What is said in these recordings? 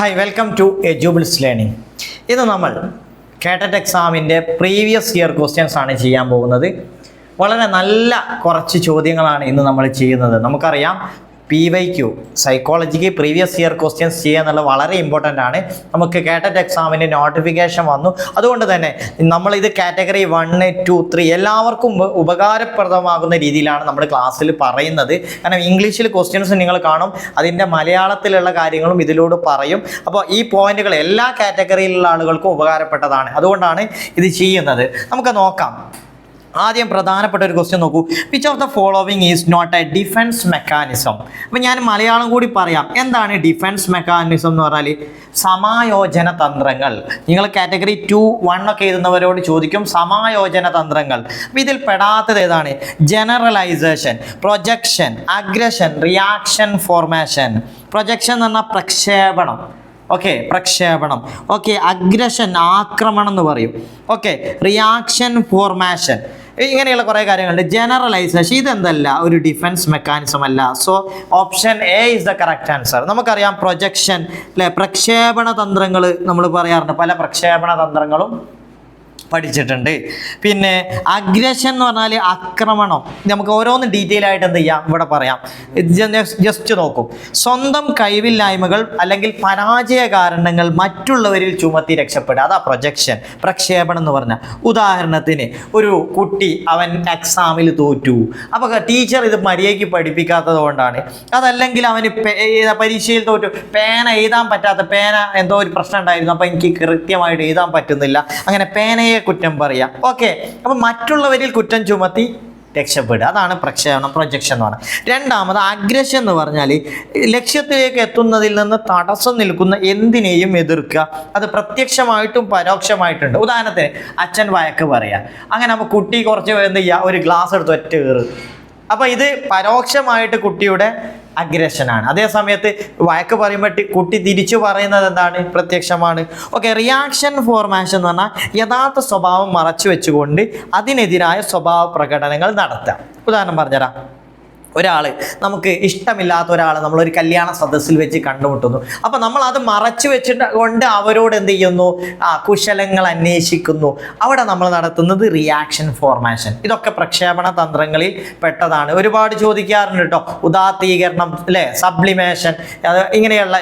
Hi, welcome to Edubils learning. ഇന്ന് നമ്മൾ കേട്ടറ്റ് എക്സാമിൻ്റെ പ്രീവിയസ് ഇയർ ക്വസ്റ്റ്യൻസ് ആണ് ചെയ്യാൻ പോകുന്നത്. വളരെ നല്ല കുറച്ച് ചോദ്യങ്ങളാണ് ഇന്ന് നമ്മൾ ചെയ്യുന്നത്. നമുക്കറിയാം PYQ psychologic previous year questions ചെയ്യുക എന്നുള്ളത് വളരെ ഇമ്പോർട്ടൻ്റ് ആണ്. നമുക്ക് കേട്ടറ്റ് എക്സാമിൻ്റെ നോട്ടിഫിക്കേഷൻ വന്നു. അതുകൊണ്ട് തന്നെ നമ്മളിത് കാറ്റഗറി 1, 2, 3 എല്ലാവർക്കും ഉപകാരപ്രദമാകുന്ന രീതിയിലാണ് നമ്മൾ ക്ലാസ്സിൽ പറയുന്നത്. കാരണം ഇംഗ്ലീഷിൽ ക്വസ്റ്റ്യൻസ് നിങ്ങൾ കാണും, അതിൻ്റെ മലയാളത്തിലുള്ള കാര്യങ്ങളും ഇതിലൂടെ പറയും. അപ്പോൾ ഈ പോയിന്റുകൾ എല്ലാ കാറ്റഗറിയിലുള്ള ആളുകൾക്കും ഉപകാരപ്പെട്ടതാണ്. അതുകൊണ്ടാണ് ഇത് ചെയ്യുന്നത്. നമുക്ക് നോക്കാം. ആദ്യം പ്രധാനപ്പെട്ട ഒരു ക്വസ്റ്റ്യൻ നോക്കൂ. Which of the following is not a defence mechanism? അപ്പം ഞാൻ മലയാളം കൂടി പറയാം. എന്താണ് ഡിഫൻസ് മെക്കാനിസം എന്ന് പറഞ്ഞാൽ? സമായോജന തന്ത്രങ്ങൾ. നിങ്ങൾ കാറ്റഗറി 2, 1 ഒക്കെ എഴുതുന്നവരോട് ചോദിക്കും സമായോജന തന്ത്രങ്ങൾ. അപ്പം ഇതിൽ പെടാത്തത് ഏതാണ്? Generalisation, projection, aggression, reaction, formation. Projection എന്ന് പറഞ്ഞാൽ പ്രക്ഷേപണം. ഓക്കെ, പ്രക്ഷേപണം. ഓക്കെ, അഗ്രഷൻ ആക്രമണം എന്ന് പറയും. ഓക്കെ, റിയാക്ഷൻ, ഫോർമേഷൻ, ഇങ്ങനെയുള്ള കുറേ കാര്യങ്ങളുണ്ട്. ജനറലൈസേഷൻ ഇതെന്തല്ല, ഒരു ഡിഫൻസ് മെക്കാനിസം അല്ല. So option A is the correct answer. നമുക്കറിയാം പ്രൊജക്ഷൻ അല്ലെ, പ്രക്ഷേപണ തന്ത്രങ്ങൾ നമ്മൾ പറയാറുണ്ട്. പല പ്രക്ഷേപണ തന്ത്രങ്ങളും പഠിച്ചിട്ടുണ്ട്. പിന്നെ അഗ്രഷൻ എന്ന് പറഞ്ഞാൽ ആക്രമണം. നമുക്ക് ഓരോന്ന് ഡീറ്റെയിൽ ആയിട്ട് എന്ത് ചെയ്യാം ഇവിടെ പറയാം. ജസ്റ്റ് നോക്കും. സ്വന്തം കഴിവില്ലായ്മകൾ അല്ലെങ്കിൽ പരാജയ കാരണങ്ങൾ മറ്റുള്ളവരിൽ ചുമത്തി രക്ഷപ്പെടുക, അതാ പ്രൊജക്ഷൻ, പ്രക്ഷേപണം എന്ന് പറഞ്ഞാൽ. ഉദാഹരണത്തിന് ഒരു കുട്ടി അവൻ എക്സാമിൽ തോറ്റു, അപ്പോൾ ടീച്ചർ ഇത് മര്യാദയ്ക്ക് പഠിപ്പിക്കാത്തത് കൊണ്ടാണ്. അതല്ലെങ്കിൽ അവന് പരീക്ഷയിൽ തോറ്റു, പേന എഴുതാൻ പറ്റാത്ത, പേന എന്തോ ഒരു പ്രശ്നം ഉണ്ടായിരുന്നു, അപ്പോൾ എനിക്ക് കൃത്യമായിട്ട് എഴുതാൻ പറ്റുന്നില്ല, അങ്ങനെ പേനയെ കുറ്റം പറയാം. ഓക്കെ, അപ്പം മറ്റുള്ളവരിൽ കുറ്റം ചുമത്തി രക്ഷപ്പെടുക, അതാണ് പ്രക്ഷേപണം, പ്രൊജക്ഷൻ എന്ന് പറഞ്ഞാൽ. രണ്ടാമത് അഗ്രഷൻ എന്ന് പറഞ്ഞാൽ ലക്ഷ്യത്തിലേക്ക് എത്തുന്നതിൽ നിന്ന് തടസ്സം നിൽക്കുന്ന എന്തിനേയും എതിർക്കുക. അത് പ്രത്യക്ഷമായിട്ടും പരോക്ഷമായിട്ടുണ്ട്. ഉദാഹരണത്തിന് അച്ഛൻ വഴക്ക് പറയുക, അങ്ങനെ അപ്പോൾ കുട്ടി കുറച്ച് എന്ത് ചെയ്യുക, ഒരു ഗ്ലാസ് എടുത്ത് ഒറ്റ കയറ്. അപ്പോൾ ഇത് പരോക്ഷമായിട്ട് കുട്ടിയുടെ അഗ്രഷനാണ്. അതേ സമയത്ത് വഴക്ക് പറയുമ്പോൾ കുട്ടി തിരിച്ചു പറയുന്നത് എന്താണ്? പ്രത്യക്ഷമാണ്. ഓക്കെ, റിയാക്ഷൻ, ഫോർമേഷൻ എന്ന് പറഞ്ഞാൽ യഥാർത്ഥ സ്വഭാവം മറച്ചു വെച്ചുകൊണ്ട് അതിനെതിരായ സ്വഭാവ പ്രകടനങ്ങൾ നടത്തുക. ഉദാഹരണം പറഞ്ഞുതരാം. ഒരാൾ, നമുക്ക് ഇഷ്ടമില്ലാത്ത ഒരാൾ നമ്മളൊരു കല്യാണ സദസ്സിൽ വെച്ച് കണ്ടുമുട്ടുന്നു. അപ്പോൾ നമ്മൾ അത് മറച്ചു വെച്ചിട്ട് കൊണ്ട് അവരോട് എന്ത് ചെയ്യുന്നു? കുശലങ്ങൾ അന്വേഷിക്കുന്നു. അവിടെ നമ്മൾ നടത്തുന്നത് റിയാക്ഷൻ, ഫോർമേഷൻ. ഇതൊക്കെ പ്രക്ഷേപണ തന്ത്രങ്ങളിൽ പെട്ടതാണ്. ഒരുപാട് ചോദിക്കാറുണ്ട് കേട്ടോ. ഉദാത്തീകരണം അല്ലേ, സബ്ലിമേഷൻ, ഇങ്ങനെയുള്ള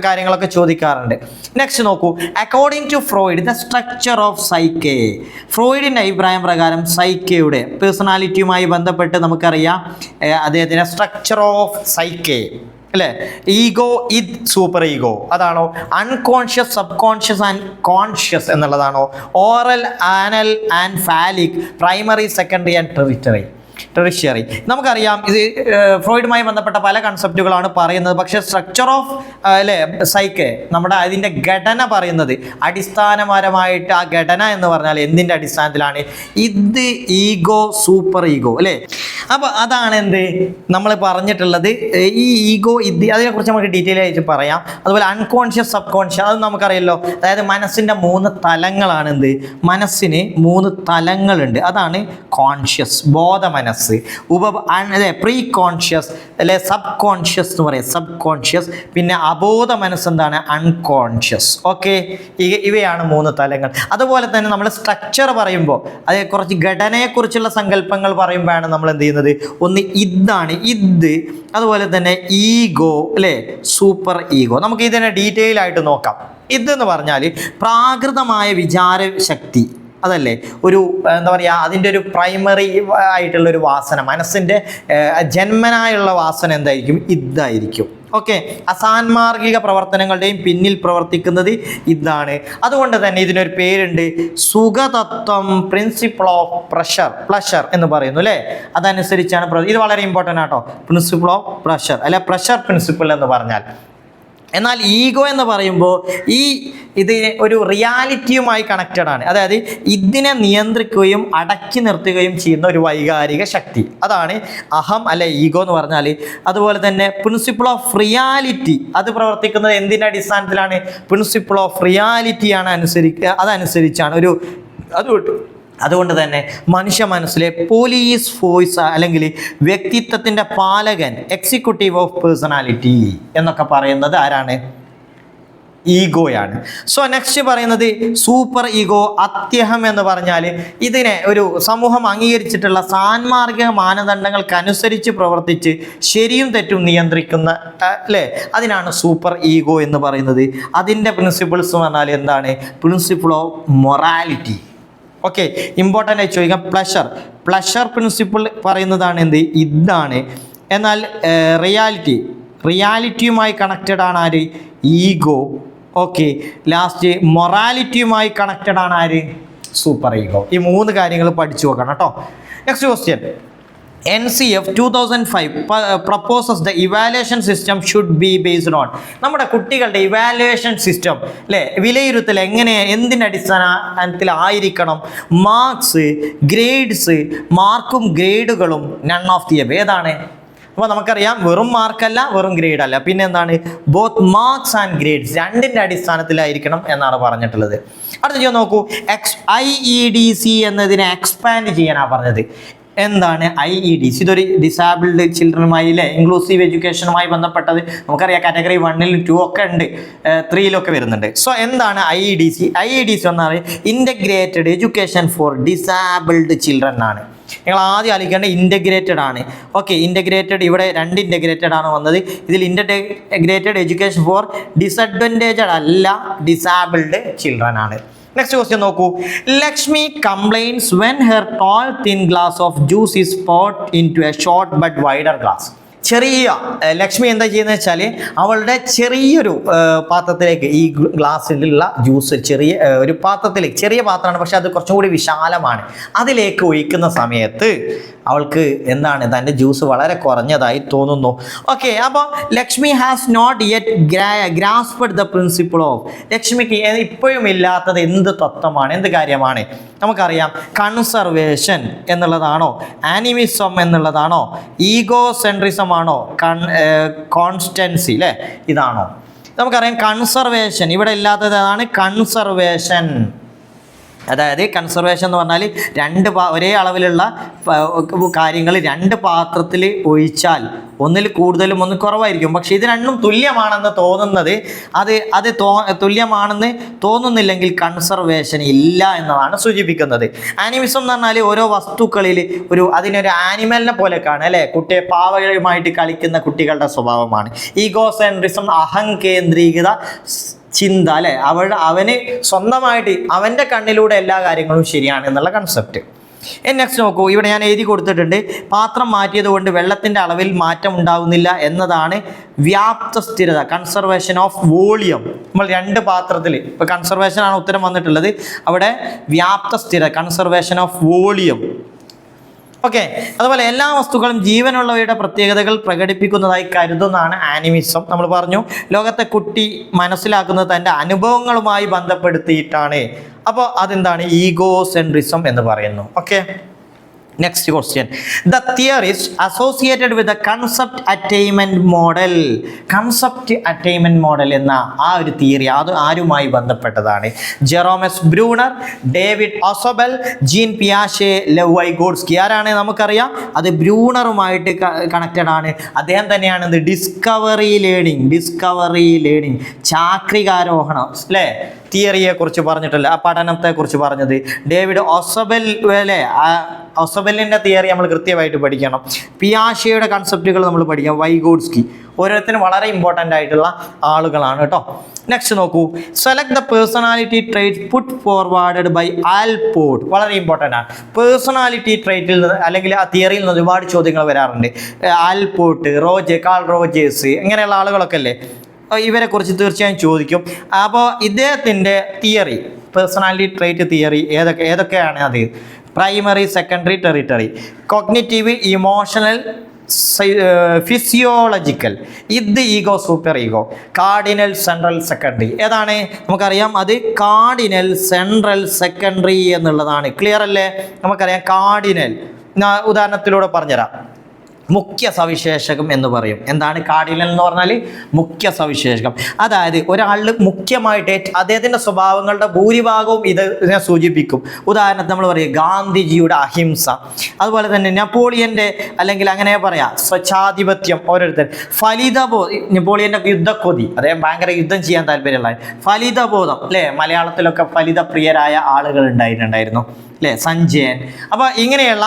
കാര്യങ്ങളൊക്കെ ചോദിക്കാറുണ്ട്. നെക്സ്റ്റ് നോക്കൂ. According to Freud the structure of psyche. ഫ്രോയിഡിൻ്റെ അഭിപ്രായം പ്രകാരം സൈക്കയുടെ പേഴ്സണാലിറ്റിയുമായി ബന്ധപ്പെട്ട് നമുക്കറിയാം അദ്ദേഹത്തിൻ്റെ സ്ട്രക്ചർ ഓഫ് സൈക്കേ അല്ലേ. ഈഗോ, ഇത്, സൂപ്പർ ഈഗോ, അതാണോ? Unconscious, sub conscious and conscious എന്നുള്ളതാണോ? Oral, anal and phallic, primary, secondary and tertiary. നമുക്കറിയാം ഇത് ഫ്രോയിഡുമായി ബന്ധപ്പെട്ട പല കൺസെപ്റ്റുകളാണ് പറയുന്നത്. പക്ഷേ സ്ട്രക്ചർ ഓഫ് അല്ലേ സൈക്കെ, നമ്മുടെ അതിൻ്റെ ഘടന പറയുന്നത് അടിസ്ഥാനപരമായിട്ട് ആ ഘടന എന്ന് പറഞ്ഞാൽ എന്തിൻ്റെ അടിസ്ഥാനത്തിലാണ്? ഇത്, ഈഗോ, സൂപ്പർ ഈഗോ അല്ലേ. അപ്പോൾ അതാണ് എന്ത് നമ്മൾ പറഞ്ഞിട്ടുള്ളത്. ഈ ഈഗോ, ഇത്, അതിനെക്കുറിച്ച് നമുക്ക് ഡീറ്റെയിൽ ആയിട്ട് പറയാം. അതുപോലെ അൺകോൺഷ്യസ്, സബ് കോൺഷ്യസ്, അത് നമുക്കറിയാലോ. അതായത് മനസ്സിൻ്റെ 3 തലങ്ങളാണ്. എന്ത്? മനസ്സിന് 3 തലങ്ങളുണ്ട്. അതാണ് കോൺഷ്യസ്, ബോധ മനസ്സ്, പ്രീ കോൺഷ്യസ് അല്ലെ, സബ് കോൺഷ്യസ് എന്ന് പറയാം, സബ് കോൺഷ്യസ്. പിന്നെ അബോധ മനസ്സ് എന്താണ്? അൺകോൺഷ്യസ്. ഓക്കെ, ഇവയാണ് 3 തലങ്ങൾ. അതുപോലെ തന്നെ നമ്മൾ സ്ട്രക്ചർ പറയുമ്പോൾ, അതേ കുറച്ച് ഘടനയെക്കുറിച്ചുള്ള സങ്കല്പങ്ങൾ പറയുമ്പോഴാണ് നമ്മൾ എന്ത് ചെയ്യുന്നത്? ഒന്ന് ഇതാണ്, ഇത്. അതുപോലെ തന്നെ ഈഗോ അല്ലേ, സൂപ്പർ ഈഗോ. നമുക്ക് ഇതിനെ ഡീറ്റെയിൽ ആയിട്ട് നോക്കാം. ഇതെന്ന് പറഞ്ഞാൽ പ്രാകൃതമായ വിചാരശക്തി, അതല്ലേ, ഒരു എന്താ പറയുക, അതിൻ്റെ ഒരു പ്രൈമറി ആയിട്ടുള്ളൊരു വാസന, മനസ്സിൻ്റെ ജന്മനായുള്ള വാസന എന്തായിരിക്കും? ഇതായിരിക്കും. ഓക്കെ, അസാൻമാർഗിക പ്രവർത്തനങ്ങളുടെയും പിന്നിൽ പ്രവർത്തിക്കുന്നത് ഇതാണ്. അതുകൊണ്ട് തന്നെ ഇതിനൊരു പേരുണ്ട്, സുഖതത്വം, പ്രിൻസിപ്പിൾ ഓഫ് പ്ലഷർ എന്ന് പറയുന്നു അല്ലേ. അതനുസരിച്ചാണ് ഇത് വളരെ ഇമ്പോർട്ടൻ്റ് ആട്ടോ, പ്രിൻസിപ്പിൾ ഓഫ് പ്രഷർ അല്ലെ, പ്രഷർ പ്രിൻസിപ്പിൾ എന്ന് പറഞ്ഞാൽ. എന്നാൽ ഈഗോ എന്ന് പറയുമ്പോൾ ഇത് ഒരു റിയാലിറ്റിയുമായി കണക്റ്റഡ് ആണ്. അതായത് ഇതിനെ നിയന്ത്രിക്കുകയും അടക്കി നിർത്തുകയും ചെയ്യുന്ന ഒരു വൈകാരിക ശക്തി, അതാണ് അഹം അല്ലെ, ഈഗോ എന്ന് പറഞ്ഞാൽ. അതുപോലെ തന്നെ പ്രിൻസിപ്പിൾ ഓഫ് റിയാലിറ്റി, അത് പ്രവർത്തിക്കുന്നത് എന്തിൻ്റെ അടിസ്ഥാനത്തിലാണ്? പ്രിൻസിപ്പിൾ ഓഫ് റിയാലിറ്റിയാണ് അതനുസരിച്ചാണ് ഒരു അതുകൊണ്ട് തന്നെ മനുഷ്യ മനസ്സിലെ പോലീസ് ഫോഴ്സ് അല്ലെങ്കിൽ വ്യക്തിത്വത്തിൻ്റെ പാലകൻ, എക്സിക്യൂട്ടീവ് ഓഫ് പേഴ്സണാലിറ്റി എന്നൊക്കെ പറയുന്നത് ആരാണ്? ഈഗോയാണ്. സോ നെക്സ്റ്റ് പറയുന്നത് സൂപ്പർ ഈഗോ. അത്യഹം എന്ന് പറഞ്ഞാൽ ഇതിനെ ഒരു സമൂഹം അംഗീകരിച്ചിട്ടുള്ള സാൻമാർഗിക മാനദണ്ഡങ്ങൾക്കനുസരിച്ച് പ്രവർത്തിച്ച് ശരിയും തെറ്റും നിയന്ത്രിക്കുന്ന അല്ലേ, അതിനാണ് സൂപ്പർ ഈഗോ എന്ന് പറയുന്നത്. അതിൻ്റെ പ്രിൻസിപ്പിൾസ് എന്ന് പറഞ്ഞാൽ എന്താണ്? Principle of morality. Okay, important ആയി ചോദിക്കാം. പ്ലഷർ പ്രിൻസിപ്പിൾ പറയുന്നതാണ് എന്ത്? ഇതാണ്. എന്നാൽ റിയാലിറ്റിയുമായി കണക്റ്റഡ് ആണ് ആര്? ഈഗോ. ഓക്കെ, ലാസ്റ്റ് മൊറാലിറ്റിയുമായി കണക്റ്റഡ് ആണ് ആര്? Super ego. ഈ 3 കാര്യങ്ങൾ പഠിച്ചു വെക്കണം കേട്ടോ. Next question. NCF 2005 proposes the evaluation system should be based on. നമ്മുടെ കുട്ടികളുടെ ഇവാലുവേഷൻ സിസ്റ്റം അല്ലേ, വിലയിരുത്തൽ എന്തിൻ്റെ അടിസ്ഥാനത്തിലായിരിക്കണം? മാർക്സ്, ഗ്രേഡ്സ്, മാർക്കും ഗ്രേഡുകളും നൺ ഓഫ് ദി എബവ്. ഏതാണ്? അപ്പോൾ നമുക്കറിയാം, വെറും മാർക്കല്ല, വെറും ഗ്രേഡ് അല്ല, പിന്നെ എന്താണ്? ബോത്ത് മാർക്സ് ആൻഡ് ഗ്രേഡ്സ്, രണ്ടിൻ്റെ അടിസ്ഥാനത്തിലായിരിക്കണം എന്നാണ് പറഞ്ഞിട്ടുള്ളത്. അടുത്ത ചോദ്യം നോക്കൂ. IEDC എന്നതിനെ എക്സ്പാൻഡ് ചെയ്യാനാണ് പറഞ്ഞത്. എന്താണ് IEDC? ഇതൊരു ഡിസാബിൾഡ് ചിൽഡ്രനുമായി അല്ലേ, ഇൻക്ലൂസീവ് എഡ്യൂക്കേഷനുമായി ബന്ധപ്പെട്ടത്. നമുക്കറിയാം കാറ്റഗറി 1, 2 ഒക്കെ ഉണ്ട്, 3 വരുന്നുണ്ട്. സോ എന്താണ് IEDC? IEDC എന്നാൽ ഇൻ്റഗ്രേറ്റഡ് എഡ്യൂക്കേഷൻ ഫോർ ഡിസാബിൾഡ് ചിൽഡ്രൻ ആണ്. നിങ്ങൾ ആദ്യം ആലോചിക്കേണ്ടത് ഇൻ്റഗ്രേറ്റഡ് ആണ്. ഓക്കെ, ഇൻ്റഗ്രേറ്റഡ് ഇവിടെ 2 ഇൻ്റഗ്രേറ്റഡ് ആണ് വന്നത്. ഇതിൽ ഇൻ്റഗ്രേറ്റഡ് എഡ്യൂക്കേഷൻ ഫോർ ഡിസഡ്വാൻറ്റേജഡ് അല്ല, ഡിസാബിൾഡ് ചിൽഡ്രൻ ആണ്. നെക്സ്റ്റ് ക്വസ്റ്റ്യൻ നോക്കൂ. Lakshmi complains when her tall thin glass of juice is poured into a short but wider glass. Lakshmi എന്താ ചെയ്യുന്നത് വെച്ചാൽ അവളുടെ ചെറിയൊരു പാത്രത്തിലേക്ക് ഈ ഗ്ലാസ്സിലുള്ള ജ്യൂസ് ഒരു പാത്രത്തിലേക്ക്, ചെറിയ പാത്രമാണ് പക്ഷെ അത് കുറച്ചും കൂടി വിശാലമാണ്, അതിലേക്ക് ഒഴിക്കുന്ന സമയത്ത് അവൾക്ക് എന്താണ്, തൻ്റെ ജ്യൂസ് വളരെ കുറഞ്ഞതായി തോന്നുന്നു. ഓക്കെ, അപ്പോൾ Lakshmi has not yet grasped the principle of. ലക്ഷ്മിക്ക് ഇപ്പോഴും ഇല്ലാത്തത് എന്ത് തത്വമാണ്, എന്ത് കാര്യമാണ്? നമുക്കറിയാം, കൺസർവേഷൻ എന്നുള്ളതാണോ, ആനിമിസം എന്നുള്ളതാണോ, ഈഗോ സെൻട്രിസം ആണോ, കോൺസ്റ്റൻസി അല്ലേ, ഇതാണോ? നമുക്കറിയാം കൺസർവേഷൻ ഇവിടെ ഇല്ലാത്തത് ഏതാണ്? കൺസർവേഷൻ. അതായത് കൺസർവേഷൻ എന്ന് പറഞ്ഞാൽ ഒരേ അളവിലുള്ള കാര്യങ്ങൾ 2 പാത്രത്തിൽ ഒഴിച്ചാൽ ഒന്നിൽ കൂടുതലും ഒന്നിൽ കുറവായിരിക്കും. പക്ഷേ ഇത് രണ്ടും തുല്യമാണെന്ന് തോന്നുന്നത് അത് തുല്യമാണെന്ന് തോന്നുന്നില്ലെങ്കിൽ കൺസർവേഷൻ ഇല്ല എന്നതാണ് സൂചിപ്പിക്കുന്നത്. ആനിമിസം എന്ന് പറഞ്ഞാൽ ഓരോ വസ്തുക്കളിൽ അതിനൊരു ആനിമലിനെ പോലെ കാണുക അല്ലേ, പാവകളുമായിട്ട് കളിക്കുന്ന കുട്ടികളുടെ സ്വഭാവമാണ്. ഈഗോസെൻട്രിസം അഹംകേന്ദ്രീകൃത ചിന്ത അല്ലേ, അവന് സ്വന്തമായിട്ട് അവൻ്റെ കണ്ണിലൂടെ എല്ലാ കാര്യങ്ങളും ശരിയാണ് എന്നുള്ള കൺസെപ്റ്റ്. നെക്സ്റ്റ് നോക്കൂ, ഇവിടെ ഞാൻ എഴുതി കൊടുത്തിട്ടുണ്ട്. പാത്രം മാറ്റിയത് കൊണ്ട് വെള്ളത്തിൻ്റെ അളവിൽ മാറ്റം ഉണ്ടാകുന്നില്ല എന്നതാണ് വ്യാപ്ത സ്ഥിരത, കൺസർവേഷൻ ഓഫ് വോളിയം. നമ്മൾ 2 പാത്രത്തിൽ ഇപ്പോൾ കൺസർവേഷൻ ആണ് ഉത്തരം വന്നിട്ടുള്ളത്, അവിടെ വ്യാപ്ത സ്ഥിരത, കൺസർവേഷൻ ഓഫ് വോളിയം. ഓക്കെ, അതുപോലെ എല്ലാ വസ്തുക്കളും ജീവനുള്ളവയുടെ പ്രത്യേകതകൾ പ്രകടിപ്പിക്കുന്നതായി കരുതുന്നതാണ് ആനിമിസം. നമ്മൾ പറഞ്ഞു, ലോകത്തെ കുട്ടി മനസ്സിലാക്കുന്നത് തൻ്റെ അനുഭവങ്ങളുമായി ബന്ധപ്പെടുത്തിയിട്ടാണ്. അപ്പോൾ അതെന്താണ്? ഈഗോസെൻട്രിസം എന്ന് പറയുന്നു. Okay, next question. The theorist associated with the concept attainment model. Concept attainment model എന്ന ആ ഒരു തിയറി അത് ആരുമായി ബന്ധപ്പെട്ടതാണ്? ജെറോമസ് ബ്രൂണർ, ഡേവിഡ് ഒസോബൽ, ജീൻ പിയാഷെ, ലെവ് വൈഗോഡ്സ്കി. ആരാണ്? നമുക്കറിയാം, അത് ബ്രൂണറുമായിട്ട് കണക്റ്റഡ് ആണ്. അദ്ദേഹം തന്നെയാണ് ഡിസ്കവറി ലേണിംഗ് ചാക്രികാരോഹണം അല്ലേ തിയറിയെ കുറിച്ച് പറഞ്ഞിട്ടില്ല, ആ പഠനത്തെക്കുറിച്ച് പറഞ്ഞത്. ഡേവിഡ് ഒസബലിൻ്റെ തിയറി നമ്മൾ കൃത്യമായിട്ട് പഠിക്കണം. പിയാഷെയുടെ കൺസെപ്റ്റുകൾ നമ്മൾ പഠിക്കണം. വൈഗോഡ്സ്കി, ഓരോരുത്തരും വളരെ ഇമ്പോർട്ടൻ്റ് ആയിട്ടുള്ള ആളുകളാണ് കേട്ടോ. നെക്സ്റ്റ് നോക്കൂ. Select the personality trait put forwarded by Allport. വളരെ ഇമ്പോർട്ടൻ്റ് ആണ്. പേഴ്സണാലിറ്റി ട്രേറ്റിൽ നിന്ന് അല്ലെങ്കിൽ ആ തിയറിയിൽ നിന്ന് ഒരുപാട് ചോദ്യങ്ങൾ വരാറുണ്ട്. ആൽപോർട്ട്, കാൾ റോജേഴ്സ്, ഇങ്ങനെയുള്ള ആളുകളൊക്കെ അല്ലേ, ഇവരെ കുറിച്ച് തീർച്ചയായും ചോദിക്കും. അപ്പോൾ ഇദ്ദേഹത്തിൻ്റെ തിയറി, പേഴ്സണാലിറ്റി ട്രേറ്റ് തിയറി ഏതൊക്കെയാണ്? അത് primary, secondary, territory, cognitive, emotional, physiological, ego, super ego, cardinal, central, secondary. ഏതാണ്? നമുക്കറിയാം, അത് കാർഡിനൽ, സെൻട്രൽ, സെക്കൻഡറി എന്നുള്ളതാണ്. ക്ലിയർ അല്ലേ? നമുക്കറിയാം കാർഡിനൽ, ഉദാഹരണത്തിലൂടെ പറഞ്ഞുതരാം. മുഖ്യ സവിശേഷകം എന്ന് പറയും. എന്താണ് കാർഡിനൽ എന്ന് പറഞ്ഞാൽ? മുഖ്യ സവിശേഷകം. അതായത് ഒരാളിൽ മുഖ്യമായിട്ട് അദ്ദേഹത്തിൻ്റെ സ്വഭാവങ്ങളുടെ ഭൂരിഭാഗവും ഇതിനെ സൂചിപ്പിക്കും. ഉദാഹരണത്തിന് നമ്മൾ പറയും ഗാന്ധിജിയുടെ അഹിംസ, അതുപോലെ തന്നെ നെപ്പോളിയൻ്റെ അല്ലെങ്കിൽ അങ്ങനെ പറയാം സ്വച്ഛാധിപത്യം. ഓരോരുത്തർ നെപ്പോളിയൻ്റെ യുദ്ധക്കൊതി, അദ്ദേഹം ഭയങ്കര യുദ്ധം ചെയ്യാൻ താല്പര്യമുള്ള ഫലിതബോധം അല്ലേ, മലയാളത്തിലൊക്കെ ഫലിതപ്രിയരായ ആളുകൾ ഉണ്ടായിരുന്നു അല്ലേ, സഞ്ജയൻ. അപ്പോൾ ഇങ്ങനെയുള്ള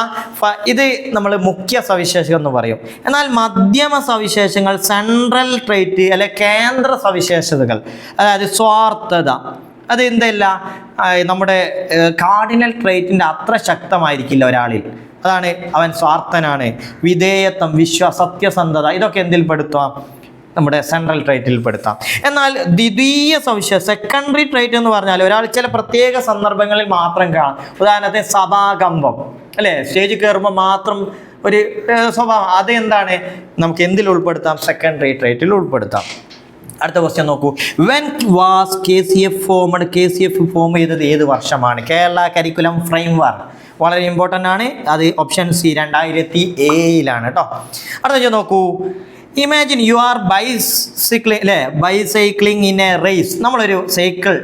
ഇത് നമ്മൾ മുഖ്യ സവിശേഷകം എന്ന് പറയും. എന്നാൽ മധ്യമ സവിശേഷങ്ങൾ, സെൻട്രൽ ട്രേറ്റ് അല്ലെ കേന്ദ്ര സവിശേഷതകൾ, അതായത് സ്വാർത്ഥത, അത് എന്തല്ല നമ്മുടെ കാർഡിനൽ ട്രേറ്റിൻ്റെ അത്ര ശക്തമായിരിക്കില്ല ഒരാളിൽ. അതാണ് അവൻ സ്വാർത്ഥനാണ്. വിധേയത്വം, സത്യസന്ധത, ഇതൊക്കെ എന്തിൽ പെടുത്താം? നമ്മുടെ സെൻട്രൽ ട്രേറ്റിൽ പെടുത്താം. എന്നാൽ ദ്വിതീയ സവിശേഷത, സെക്കൻഡറി ട്രേറ്റ് എന്ന് പറഞ്ഞാൽ ഒരാൾ ചില പ്രത്യേക സന്ദർഭങ്ങളിൽ മാത്രം കാണാം. ഉദാഹരണത്തിന് സഭാകമ്പം അല്ലേ, സ്റ്റേജിൽ കയറുമ്പോൾ മാത്രം ഒരു സ്വഭാവം, അത് എന്താണ് നമുക്ക് എന്തിൽ ഉൾപ്പെടുത്താം? സെക്കൻഡറി ട്രേറ്റിൽ ഉൾപ്പെടുത്താം. അടുത്ത ക്വസ്റ്റ്യൻ നോക്കൂ. When was KCF formed? KCF form ചെയ്തത് ഏത് വർഷമാണ്? കേരള കരിക്കുലം ഫ്രെയിംവർക്ക് വളരെ ഇമ്പോർട്ടൻ്റ് ആണ്. അത് ഓപ്ഷൻ സി 2007 കേട്ടോ. അടുത്ത നോക്കൂ. Imagine you are bicycling in a race. നമ്മളൊരു സൈക്കിൾ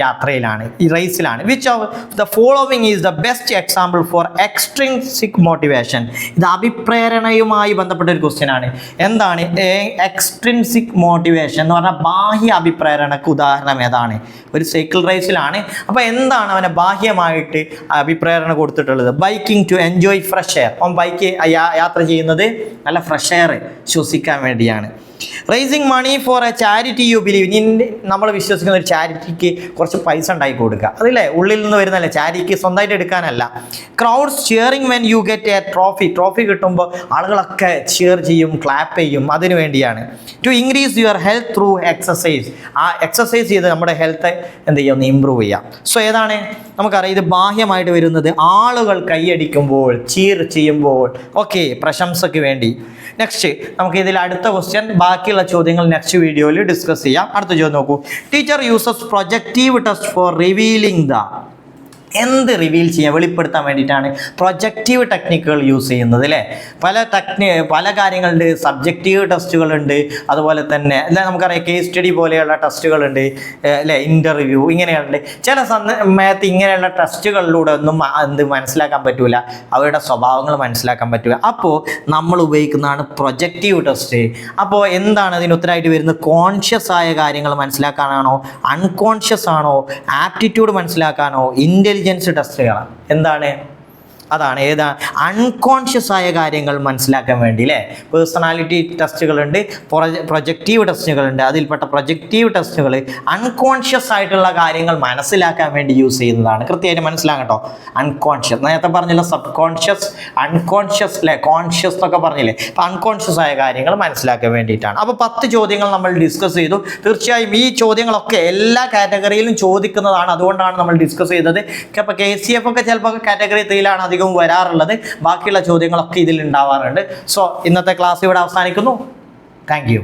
യാത്രയിലാണ്, ഈ റേസിലാണ്. Which of the following is the best example for extrinsic motivation? ഇത് അഭിപ്രേരണയുമായി ബന്ധപ്പെട്ട ഒരു ക്വസ്റ്റ്യൻ ആണ്. എന്താണ് എക്സ്ട്രിൻസിക് മോട്ടിവേഷൻ എന്ന് പറഞ്ഞാൽ? ബാഹ്യ അഭിപ്രേരണക്ക് ഉദാഹരണം ഏതാണ്? ഒരു സൈക്കിൾ റേസിലാണ്. അപ്പോൾ എന്താണ് അവനെ ബാഹ്യമായിട്ട് അഭിപ്രേരണ കൊടുത്തിട്ടുള്ളത്? Biking to enjoy fresh air. അവൻ ബൈക്ക് യാത്ര ചെയ്യുന്നത് നല്ല ഫ്രഷ് എയർ ശ്വസിക്കാൻ വേണ്ടിയാണ്. Raising money for a charity you believe. നമ്മൾ വിശ്വസിക്കുന്ന ഒരു ചാരിറ്റിക്ക് കുറച്ച് പൈസ ഉണ്ടാക്കി കൊടുക്കുക, അതില്ലേ ഉള്ളിൽ നിന്ന് വരുന്നല്ലേ, ചാരിറ്റിക്ക് സ്വന്തമായിട്ട് എടുക്കാനല്ല. Crowds cheering when you get a trophy കിട്ടുമ്പോൾ ആളുകളൊക്കെ ചിയർ ചെയ്യും, ക്ലാപ്പ് ചെയ്യും, അതിനു വേണ്ടിയാണ്. To increase your health through exercise. ആ എക്സസൈസ് ചെയ്ത് നമ്മുടെ ഹെൽത്ത് എന്ത് ചെയ്യുക? ഒന്ന് ഇമ്പ്രൂവ് ചെയ്യാം. സോ ഏതാണ് നമുക്കറിയാം? ഇത് ബാഹ്യമായിട്ട് വരുന്നത് ആളുകൾ കൈയടിക്കുമ്പോൾ, ചീർ ചെയ്യുമ്പോൾ, ഓക്കെ, പ്രശംസയ്ക്ക് വേണ്ടി. നെക്സ്റ്റ് നമുക്ക് ഇതിൽ അടുത്ത ക്വസ്റ്റ്യൻ, ബാക്കിയുള്ള ചോദ്യങ്ങൾ നെക്സ്റ്റ് വീഡിയോയിൽ ഡിസ്കസ് ചെയ്യാം. അടുത്ത ചോദ്യം നോക്കൂ. Teacher uses projective test for revealing the. എന്ത് റിവീൽ ചെയ്യാൻ, വെളിപ്പെടുത്താൻ വേണ്ടിയിട്ടാണ് പ്രൊജക്റ്റീവ് ടെക്നിക്കുകൾ യൂസ് ചെയ്യുന്നത് അല്ലേ? പല കാര്യങ്ങളുണ്ട്. സബ്ജക്റ്റീവ് ടെസ്റ്റുകളുണ്ട്, അതുപോലെ തന്നെ അല്ലെ നമുക്കറിയാം കേസ് സ്റ്റഡി പോലെയുള്ള ടെസ്റ്റുകളുണ്ട് അല്ലേ, ഇൻ്റർവ്യൂ, ഇങ്ങനെയുണ്ട്. ചില സമയത്ത് ഇങ്ങനെയുള്ള ടെസ്റ്റുകളിലൂടെ ഒന്നും മനസ്സിലാക്കാൻ പറ്റൂല, അവരുടെ സ്വഭാവങ്ങൾ മനസ്സിലാക്കാൻ പറ്റൂല. അപ്പോൾ നമ്മൾ ഉപയോഗിക്കുന്നതാണ് പ്രൊജക്റ്റീവ് ടെസ്റ്റ്. അപ്പോൾ എന്താണ് അതിന് ഉത്തരമായിട്ട് വരുന്നത്? കോൺഷ്യസ് ആയ കാര്യങ്ങൾ മനസ്സിലാക്കാനാണോ, അൺകോൺഷ്യസ് ആണോ, ആപ്റ്റിറ്റ്യൂഡ് മനസ്സിലാക്കാനോ, ഇൻ്റലിജൻസ് ടെസ്റ്റുകളാണ്. എന്താണ്? അതാണ് ഏതാ? അൺകോൺഷ്യസ് ആയ കാര്യങ്ങൾ മനസ്സിലാക്കാൻ വേണ്ടി അല്ലേ. പേഴ്സണാലിറ്റി ടെസ്റ്റുകളുണ്ട്, പ്രൊജക്റ്റീവ് ടെസ്റ്റുകളുണ്ട്. അതിൽപ്പെട്ട പ്രൊജക്റ്റീവ് ടെസ്റ്റുകൾ അൺകോൺഷ്യസ് ആയിട്ടുള്ള കാര്യങ്ങൾ മനസ്സിലാക്കാൻ വേണ്ടി യൂസ് ചെയ്യുന്നതാണ്. കൃത്യമായിട്ട് മനസ്സിലാകട്ടോ. അൺകോൺഷ്യസ്, നേരത്തെ പറഞ്ഞില്ല സബ് കോൺഷ്യസ്, അൺകോൺഷ്യസ് അല്ലേ, കോൺഷ്യസ് എന്നൊക്കെ പറഞ്ഞില്ലേ. അപ്പോൾ അൺകോൺഷ്യസ് ആയ കാര്യങ്ങൾ മനസ്സിലാക്കാൻ വേണ്ടിയിട്ടാണ്. അപ്പോൾ 10 ചോദ്യങ്ങൾ നമ്മൾ ഡിസ്കസ് ചെയ്തു. തീർച്ചയായും ഈ ചോദ്യങ്ങളൊക്കെ എല്ലാ കാറ്റഗറിയിലും ചോദിക്കുന്നതാണ്, അതുകൊണ്ടാണ് നമ്മൾ ഡിസ്കസ് ചെയ്തത്. അപ്പോൾ KCF ഒക്കെ ചിലപ്പോൾ കാറ്റഗറി 3ലാണ് അധികം വരാറുള്ളത്. ബാക്കിയുള്ള ചോദ്യങ്ങളൊക്കെ ഇതിൽ ഉണ്ടാവാറുണ്ട്. സോ ഇന്നത്തെ ക്ലാസ് ഇവിടെ അവസാനിക്കുന്നു. Thank you.